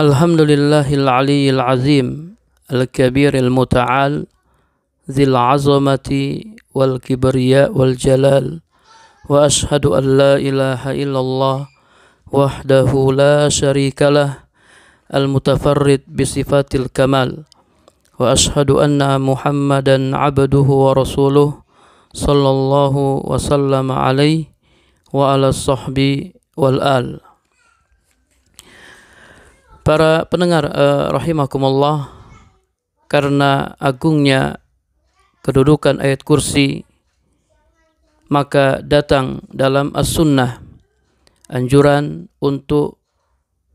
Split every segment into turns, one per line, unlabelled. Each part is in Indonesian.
Alhamdulillahil aliyyil azim al-kabiril muta'al dzil azamati wal kibriya wal jalal wa ashhadu an la ilaha illallah wahdahu la syarikalah al-mutafarrid bisifatil kamal wa ashhadu anna Muhammadan abduhu wa rasuluh sallallahu wa sallama alaihi wa ala sahbi wal al. Para pendengar rahimakumullah, karena agungnya kedudukan ayat kursi, maka datang dalam as-sunnah anjuran untuk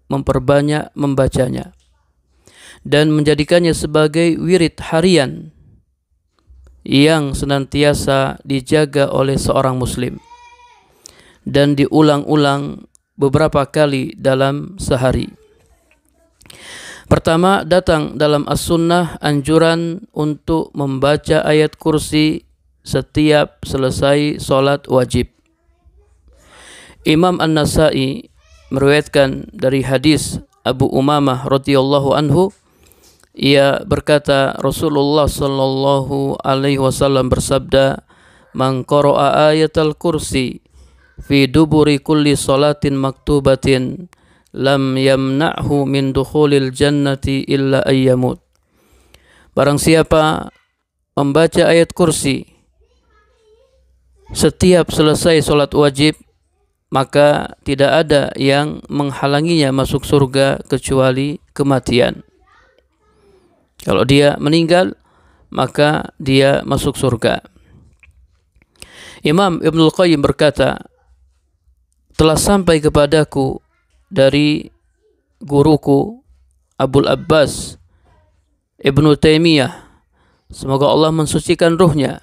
memperbanyak membacanya dan menjadikannya sebagai wirid harian yang senantiasa dijaga oleh seorang muslim dan diulang-ulang beberapa kali dalam sehari. Pertama, datang dalam as-sunnah anjuran untuk membaca ayat kursi setiap selesai solat wajib. Imam An-Nasai meriwayatkan dari hadis Abu Umamah radhiyallahu anhu, ia berkata Rasulullah sallallahu alaihi wasallam bersabda, "Man qara'a ayatal kursi fi duburi kulli salatin maktubatin lam yamna'hu min dukhulil jannati illa ayyamut." Barang siapa membaca ayat kursi setiap selesai solat wajib, maka tidak ada yang menghalanginya masuk surga kecuali kematian. Kalau dia meninggal, maka dia masuk surga. Imam Ibnul Qayyim berkata, telah sampai kepadaku dari guruku Abul Abbas Ibnu Taimiyah, semoga Allah mensucikan ruhnya,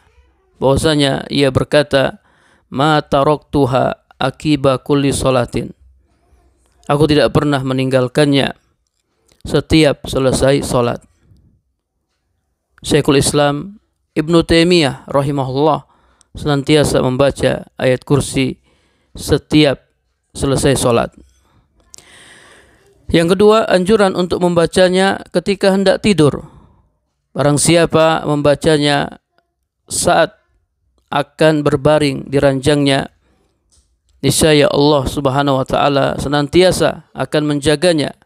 bahwasanya ia berkata, ma taraktuha akiba kulli salatin, aku tidak pernah meninggalkannya setiap selesai salat. Syekhul Islam Ibnu Taimiyah rahimahullah senantiasa membaca ayat kursi setiap selesai salat. Yang kedua, anjuran untuk membacanya ketika hendak tidur. Barang siapa membacanya saat akan berbaring di ranjangnya, niscaya Allah Subhanahu wa taala senantiasa akan menjaganya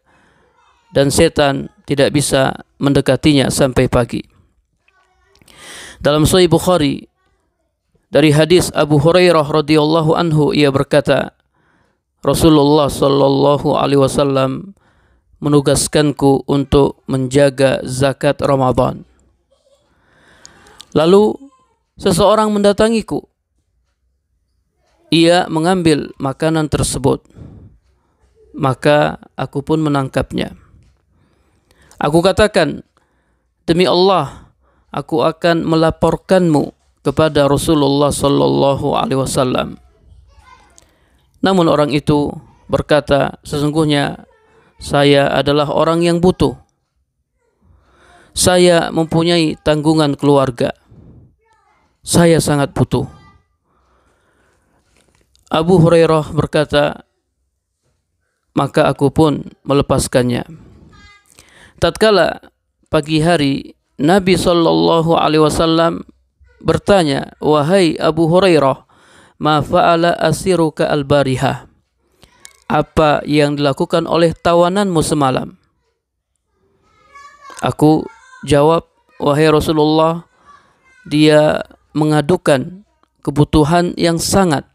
dan setan tidak bisa mendekatinya sampai pagi. Dalam Sahih Bukhari dari hadis Abu Hurairah radhiyallahu anhu, ia berkata, Rasulullah sallallahu alaihi wasallam menugaskanku untuk menjaga zakat Ramadan. Lalu seseorang mendatangiku. Ia mengambil makanan tersebut. Maka aku pun menangkapnya. Aku katakan, demi Allah, aku akan melaporkanmu kepada Rasulullah sallallahu alaihi wasallam. Namun orang itu berkata, sesungguhnya saya adalah orang yang butuh. Saya mempunyai tanggungan keluarga. Saya sangat butuh. Abu Hurairah berkata, maka aku pun melepaskannya. Tatkala pagi hari, Nabi sallallahu alaihi wasallam bertanya, wahai Abu Hurairah, ma fa'ala asiruka al-barihah, apa yang dilakukan oleh tawananmu semalam? Aku jawab, wahai Rasulullah, dia mengadukan kebutuhan yang sangat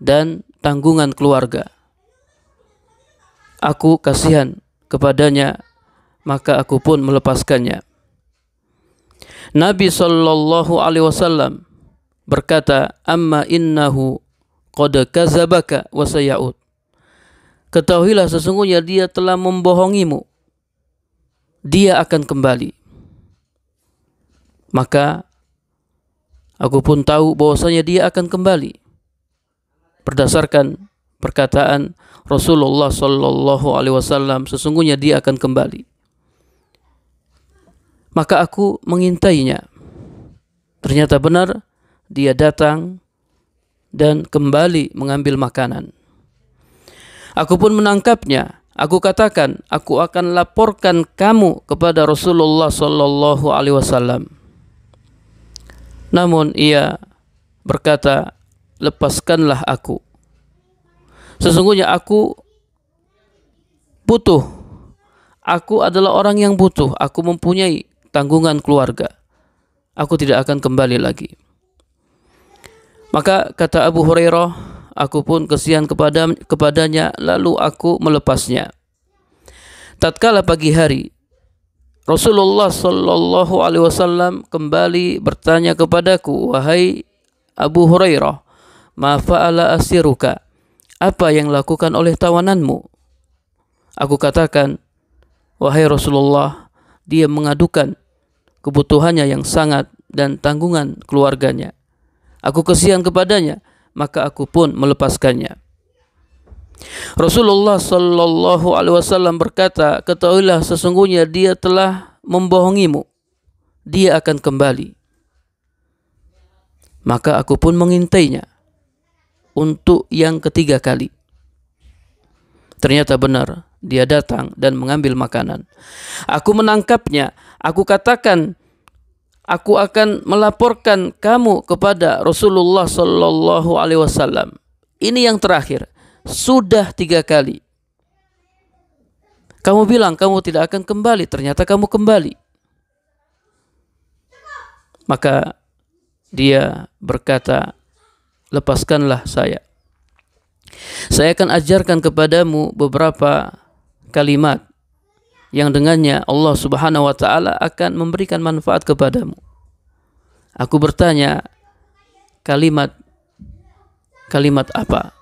dan tanggungan keluarga. Aku kasihan kepadanya, maka aku pun melepaskannya. Nabi sallallahu alaihi wasallam berkata, amma innahu qad kazabaka wa saya'ud. Ketahuilah sesungguhnya dia telah membohongimu. Dia akan kembali. Maka aku pun tahu bahwasanya dia akan kembali berdasarkan perkataan Rasulullah sallallahu alaihi wasallam, sesungguhnya dia akan kembali. Maka aku mengintainya. Ternyata benar, dia datang dan kembali mengambil makanan. Aku pun menangkapnya. Aku katakan, aku akan laporkan kamu kepada Rasulullah sallallahu alaihi wasallam. Namun ia berkata, lepaskanlah aku. Sesungguhnya aku butuh. Aku adalah orang yang butuh. Aku mempunyai tanggungan keluarga. Aku tidak akan kembali lagi. Maka kata Abu Hurairah, aku pun kasihan kepadanya, lalu aku melepasnya. Tatkala pagi hari, Rasulullah sallallahu alaihi wasallam kembali bertanya kepadaku, wahai Abu Hurairah, ma fa'ala asiruka? Apa yang lakukan oleh tawananmu? Aku katakan, wahai Rasulullah, dia mengadukan kebutuhannya yang sangat dan tanggungan keluarganya. Aku kasihan kepadanya, maka aku pun melepaskannya. Rasulullah sallallahu alaihi wasallam berkata, ketahuilah sesungguhnya dia telah membohongimu. Dia akan kembali. Maka aku pun mengintainya untuk yang ketiga kali. Ternyata benar, dia datang dan mengambil makanan. Aku menangkapnya. Aku katakan, aku akan melaporkan kamu kepada Rasulullah sallallahu alaihi wasallam. Ini yang terakhir. Sudah 3 kali. Kamu bilang kamu tidak akan kembali, ternyata kamu kembali. Maka dia berkata, lepaskanlah saya. Saya akan ajarkan kepadamu beberapa kalimat yang dengannya Allah Subhanahu wa taala akan memberikan manfaat kepadamu. Aku bertanya, kalimat apa?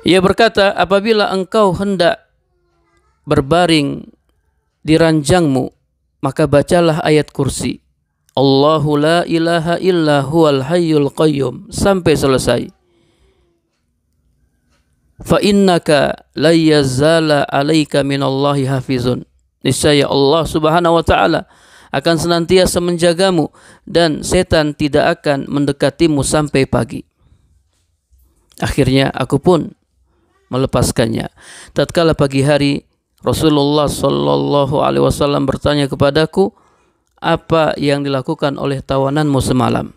Ia berkata, apabila engkau hendak berbaring di ranjangmu, maka bacalah ayat kursi. Allahu la ilaha illa huwal hayyul qayyum sampai selesai. Fa innaka la yazala alaika minallahi hafizun. Niscaya Allah Subhanahu wa taala akan senantiasa menjagamu dan setan tidak akan mendekatimu sampai pagi. Akhirnya aku pun melepaskannya. Tatkala pagi hari, Rasulullah sallallahu alaihi wasallam bertanya kepadaku, apa yang dilakukan oleh tawananmu semalam?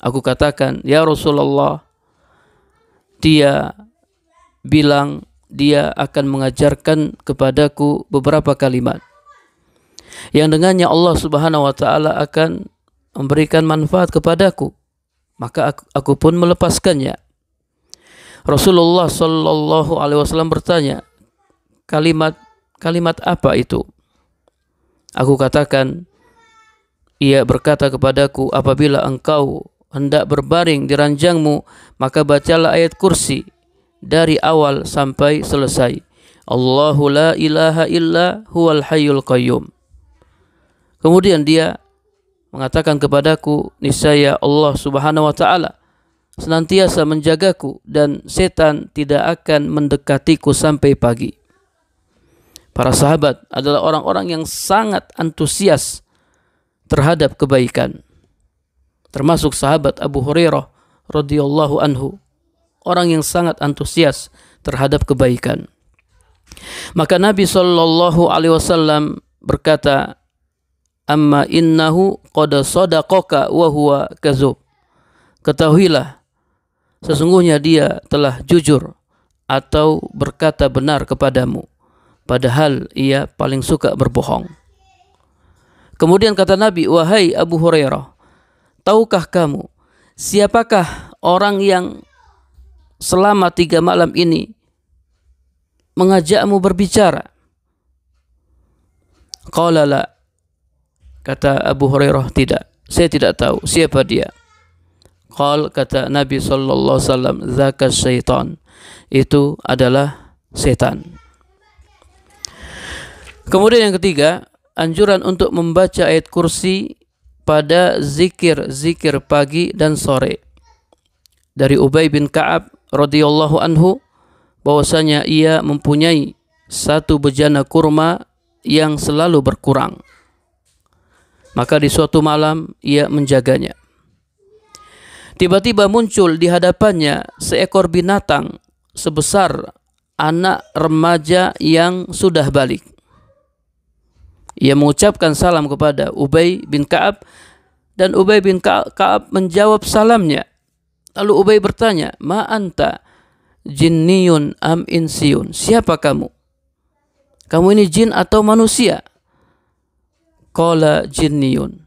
Aku katakan, ya Rasulullah, dia bilang dia akan mengajarkan kepadaku beberapa kalimat yang dengannya Allah Subhanahu wa taala akan memberikan manfaat kepadaku. Maka aku pun melepaskannya. Rasulullah sallallahu alaihi wasallam bertanya, kalimat apa itu? Aku katakan, ia berkata kepadaku, apabila engkau hendak berbaring di ranjangmu, maka bacalah ayat kursi dari awal sampai selesai. Allahu la ilaha illa huwal hayyul qayyum. Kemudian dia mengatakan kepadaku, niscaya Allah Subhanahu wa taala senantiasa menjagaku dan setan tidak akan mendekatiku sampai pagi. Para sahabat adalah orang-orang yang sangat antusias terhadap kebaikan. Termasuk sahabat Abu Hurairah radhiyallahu anhu, orang yang sangat antusias terhadap kebaikan. Maka Nabi sallallahu alaihi wasallam berkata, amma innahu qad sadaqaka wa huwa kadzub. Ketahuilah, sesungguhnya dia telah jujur atau berkata benar kepadamu, padahal ia paling suka berbohong. Kemudian kata Nabi, wahai Abu Hurairah, tahukah kamu siapakah orang yang selama 3 malam ini mengajakmu berbicara? Qala la. Kata Abu Hurairah, tidak, saya tidak tahu siapa dia. Qal, kata Nabi sallallahu alaihi wasallam, zaka syaitan, itu adalah setan. Kemudian yang ketiga, anjuran untuk membaca ayat kursi pada zikir pagi dan sore. Dari Ubay bin Ka'ab radhiyallahu anhu, bahwasanya ia mempunyai 1 bejana kurma yang selalu berkurang. Maka di suatu malam ia menjaganya. Tiba-tiba muncul di hadapannya seekor binatang sebesar anak remaja yang sudah balik. Ia mengucapkan salam kepada Ubay bin Ka'ab dan Ubay bin Ka'ab menjawab salamnya. Lalu Ubay bertanya, "Ma anta jinniyun am insiyun?" Siapa kamu? Kamu ini jin atau manusia? Qala jinniyun.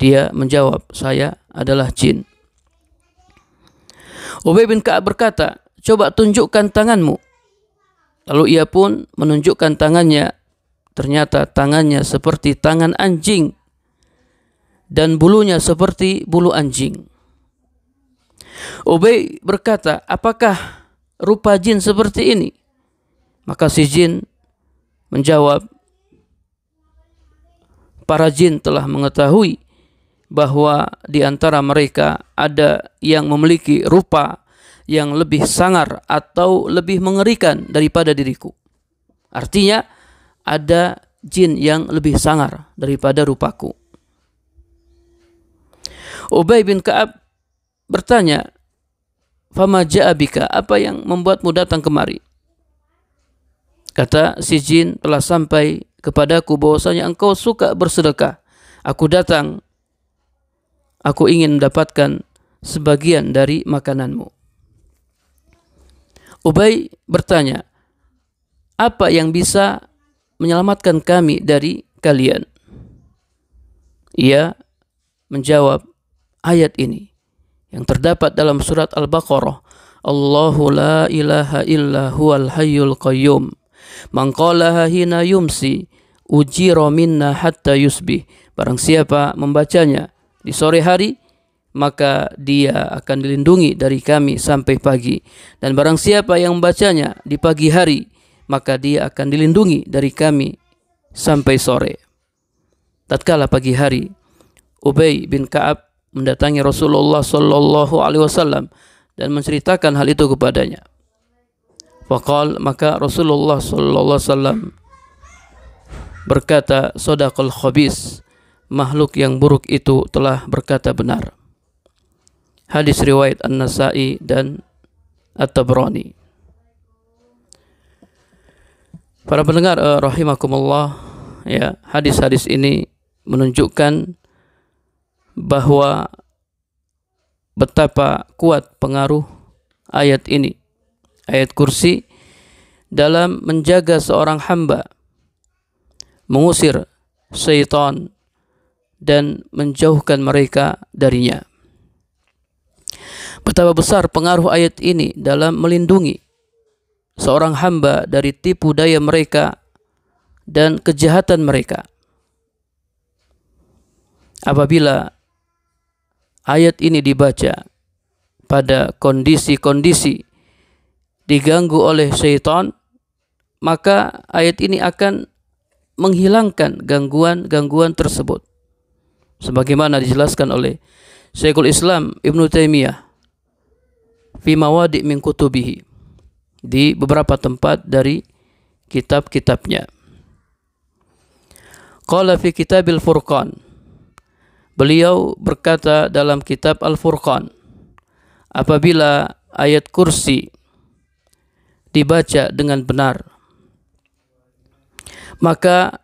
Dia menjawab, saya adalah jin. Ubay bin Ka'ab berkata, "Coba tunjukkan tanganmu." Lalu ia pun menunjukkan tangannya. Ternyata tangannya seperti tangan anjing dan bulunya seperti bulu anjing. Ubay berkata, "Apakah rupa jin seperti ini?" Maka si jin menjawab, "Para jin telah mengetahui bahwa di antara mereka ada yang memiliki rupa yang lebih sangar atau lebih mengerikan daripada diriku." Artinya, ada jin yang lebih sangar daripada rupaku. Ubay bin Ka'ab bertanya, "Fama ja'a bika?" Apa yang membuatmu datang kemari? Kata si jin, "Telah sampai kepadaku bahwasanya engkau suka bersedekah. Aku datang, aku ingin mendapatkan sebagian dari makananmu." Ubay bertanya, "Apa yang bisa menyelamatkan kami dari kalian?" Ia menjawab, ayat ini yang terdapat dalam surat Al-Baqarah, "Allahu la ilaha illa huwal hayyul qayyum man qalaha hina yumsi ujira minna hatta yusbih." Barang siapa membacanya di sore hari, maka dia akan dilindungi dari kami sampai pagi. Dan barang siapa yang membacanya di pagi hari, maka dia akan dilindungi dari kami sampai sore. Tatkala pagi hari, Ubay bin Ka'ab mendatangi Rasulullah sallallahu alaihi wasallam dan menceritakan hal itu kepadanya. Faqal, maka Rasulullah sallallahu alaihi wasallam berkata, "Shadaqal khabis." Makhluk yang buruk itu telah berkata benar. Hadis riwayat An-Nasa'i dan At-Tabrani. Para pendengar rahimakumullah, ya, hadis-hadis ini menunjukkan bahwa betapa kuat pengaruh ayat ini, ayat kursi, dalam menjaga seorang hamba, mengusir syaitan dan menjauhkan mereka darinya. Betapa besar pengaruh ayat ini dalam melindungi seorang hamba dari tipu daya mereka dan kejahatan mereka. Apabila ayat ini dibaca pada kondisi-kondisi diganggu oleh syaitan, maka ayat ini akan menghilangkan gangguan-gangguan tersebut. Sebagaimana dijelaskan oleh Syekhul Islam Ibnu Taimiyah fi mawadi' min kutubihi, di beberapa tempat dari kitab-kitabnya. Qala fi kitabil Furqan, beliau berkata dalam kitab Al-Furqan, apabila ayat kursi dibaca dengan benar, maka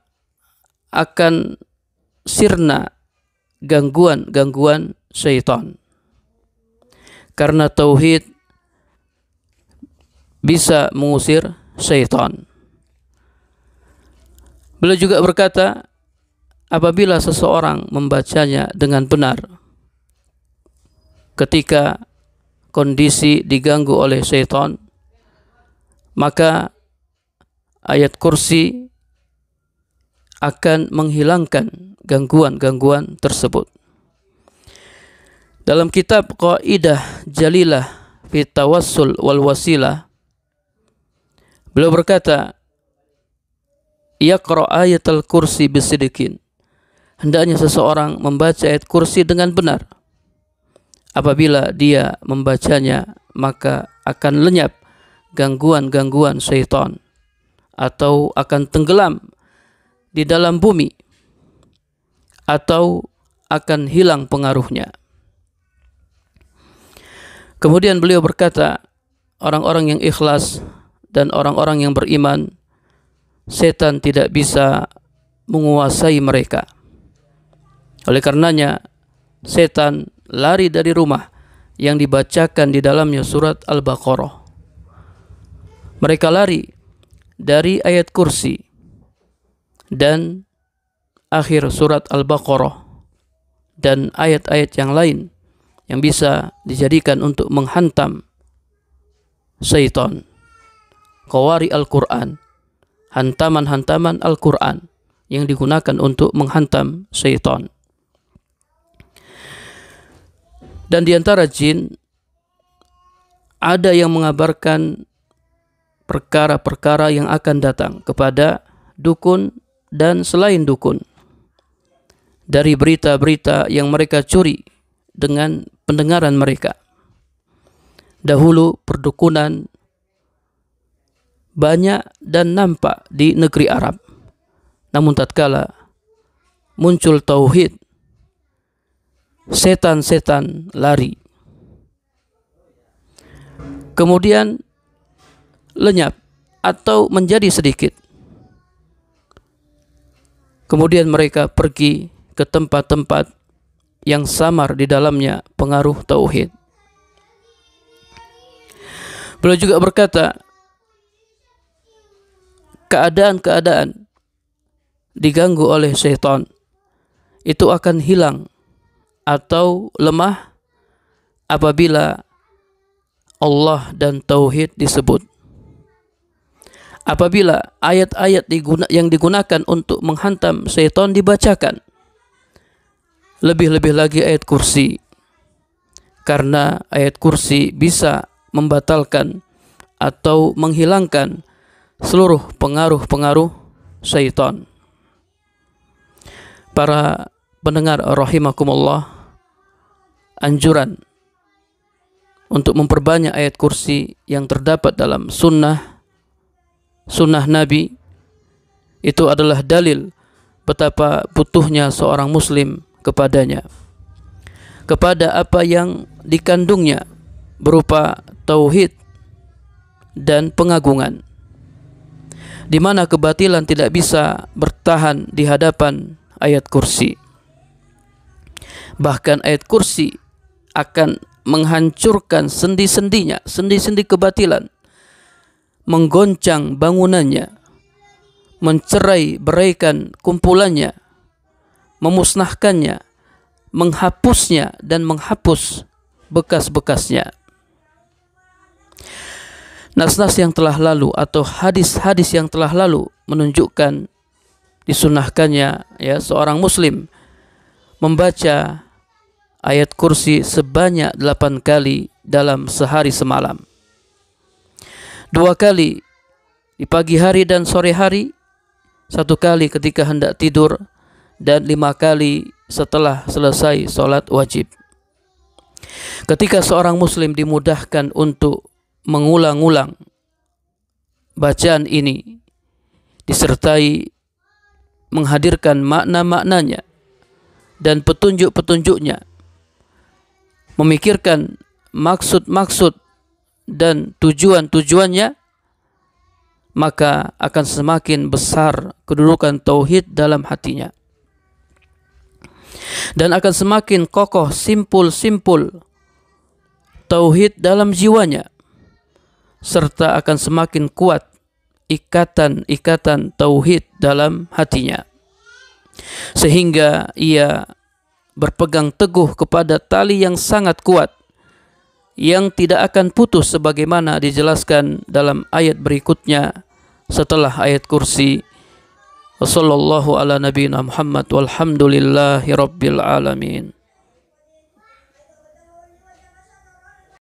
akan sirna gangguan-gangguan syaitan. Karena tauhid bisa mengusir syaitan. Beliau juga berkata, apabila seseorang membacanya dengan benar ketika kondisi diganggu oleh syaitan, maka ayat kursi akan menghilangkan gangguan-gangguan tersebut. Dalam kitab Qaidah Jalilah fi Tawassul wal Wasilah, beliau berkata, yaqra ayatul kursi bisidqin, hendaknya seseorang membaca ayat kursi dengan benar. Apabila dia membacanya, maka akan lenyap gangguan-gangguan syaitan atau akan tenggelam di dalam bumi atau akan hilang pengaruhnya. Kemudian beliau berkata, orang-orang yang ikhlas dan orang-orang yang beriman, setan tidak bisa menguasai mereka. Oleh karenanya, setan lari dari rumah yang dibacakan di dalamnya surat Al-Baqarah. Mereka lari dari ayat kursi dan akhir surat Al-Baqarah dan ayat-ayat yang lain yang bisa dijadikan untuk menghantam syaitan. Qawari Al-Quran, hantaman-hantaman Al-Quran yang digunakan untuk menghantam syaitan. Dan di antara jin ada yang mengabarkan perkara-perkara yang akan datang kepada dukun dan selain dukun dari berita-berita yang mereka curi dengan pendengaran mereka. Dahulu perdukunan banyak dan nampak di negeri Arab, namun tatkala muncul tauhid, setan-setan lari. Kemudian lenyap atau menjadi sedikit. Kemudian mereka pergi ke tempat-tempat yang samar di dalamnya pengaruh tauhid. Beliau juga berkata, keadaan-keadaan diganggu oleh syaitan itu akan hilang atau lemah apabila Allah dan tauhid disebut. Apabila ayat-ayat yang digunakan untuk menghantam syaitan dibacakan, lebih-lebih lagi ayat kursi, karena ayat kursi bisa membatalkan atau menghilangkan seluruh pengaruh-pengaruh syaitan. Para pendengar rahimakumullah, anjuran untuk memperbanyak ayat kursi yang terdapat dalam sunnah Nabi itu adalah dalil betapa butuhnya seorang muslim kepadanya, kepada apa yang dikandungnya berupa tauhid dan pengagungan, di mana kebatilan tidak bisa bertahan di hadapan ayat kursi. Bahkan ayat kursi akan menghancurkan sendi-sendinya, sendi-sendi kebatilan, menggoncang bangunannya, mencerai beraikan kumpulannya, memusnahkannya, menghapusnya dan menghapus bekas-bekasnya. Nas-nas yang telah lalu atau hadis-hadis yang telah lalu menunjukkan disunahkannya seorang muslim membaca ayat kursi sebanyak 8 kali dalam sehari semalam. 2 kali di pagi hari dan sore hari, 1 kali ketika hendak tidur, dan 5 kali setelah selesai sholat wajib. Ketika seorang muslim dimudahkan untuk mengulang-ulang bacaan ini, disertai menghadirkan makna-maknanya dan petunjuk-petunjuknya, memikirkan maksud-maksud dan tujuan-tujuannya, maka akan semakin besar kedudukan tauhid dalam hatinya, dan akan semakin kokoh simpul-simpul tauhid dalam jiwanya, serta akan semakin kuat ikatan-ikatan tauhid dalam hatinya, sehingga ia berpegang teguh kepada tali yang sangat kuat yang tidak akan putus sebagaimana dijelaskan dalam ayat berikutnya setelah ayat kursi. Wassallallahu ala nabiyina Muhammad walhamdulillahi rabbil alamin.